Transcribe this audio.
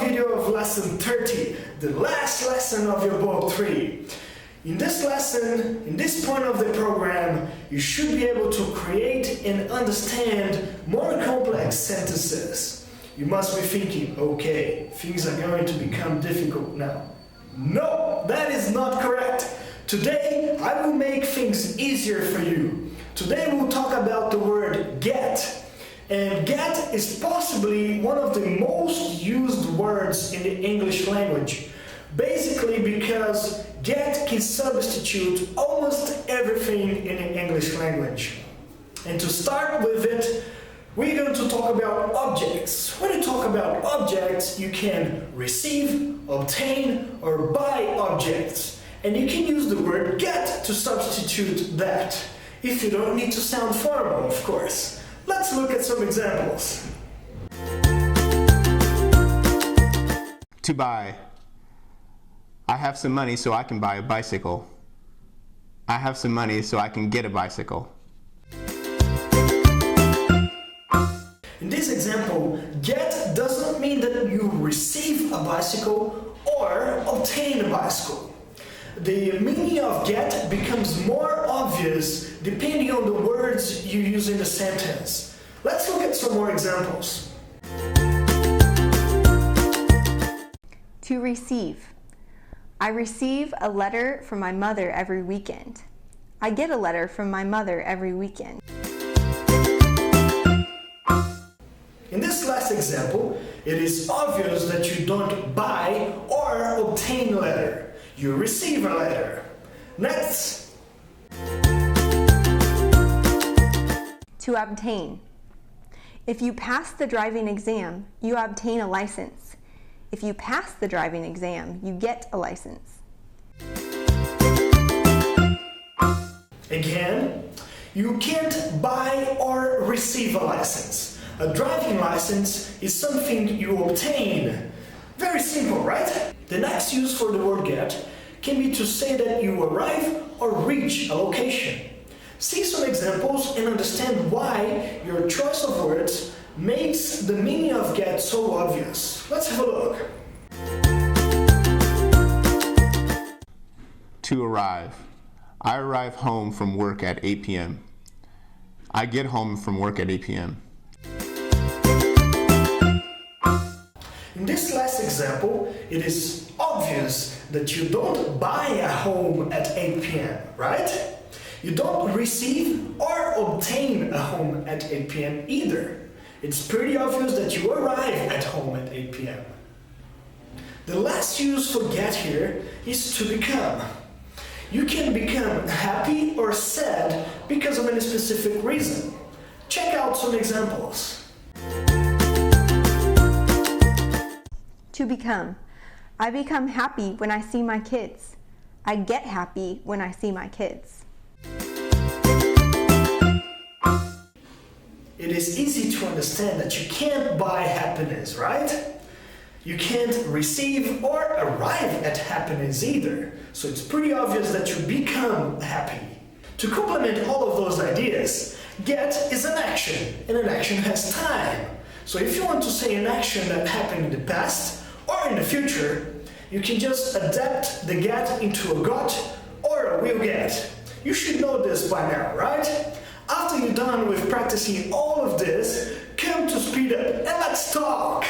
video of lesson 30, the last lesson of your book 3. In this lesson, in this point of the program, you should be able to create and understand more complex sentences. You must be thinking, okay, things are going to become difficult now. No, that is not correct. Today, I will make things easier for you. Today, we'll talk about the word get. And get is possibly one of the most used words in the English language. Basically because get can substitute almost everything in the English language. And to start with it, we're going to talk about objects. When you talk about objects, you can receive, obtain, or buy objects. And you can use the word get to substitute that. If you don't need to sound formal, of course. Let's look at some examples. To buy. I have some money so I can buy a bicycle. I have some money so I can get a bicycle. In this example, get doesn't mean that you receive a bicycle or obtain a bicycle. The meaning of get becomes more obvious depending on the words you use in the sentence. Let's look at some more examples. To receive. I receive a letter from my mother every weekend. I get a letter from my mother every weekend. In this last example, it is obvious that you don't buy or obtain a letter. You receive a letter. Next. To obtain. If you pass the driving exam, you obtain a license. If you pass the driving exam, you get a license. Again, you can't buy or receive a license. A driving license is something you obtain. Very simple, right? The next use for the word get can be to say that you arrive or reach a location. See some examples and understand why your choice of words makes the meaning of get so obvious. Let's have a look. To arrive. I arrive home from work at 8 p.m. I get home from work at 8 p.m. In this last example, it is obvious that you don't buy a home at 8 p.m., right? You don't receive or obtain a home at 8 p.m. either. It's pretty obvious that you arrive at home at 8 p.m. The last use for get here is to become. You can become happy or sad because of any specific reason. Check out some examples. To become. I become happy when I see my kids. I get happy when I see my kids. It is easy to understand that you can't buy happiness, right? You can't receive or arrive at happiness either. So it's pretty obvious that you become happy. To complement all of those ideas, get is an action, and an action has time. So if you want to say an action that happened in the past or in the future, you can just adapt the get into a got or a will get. You should know this by now, right? After you're done with practicing all of this, come to Speed Up and let's talk!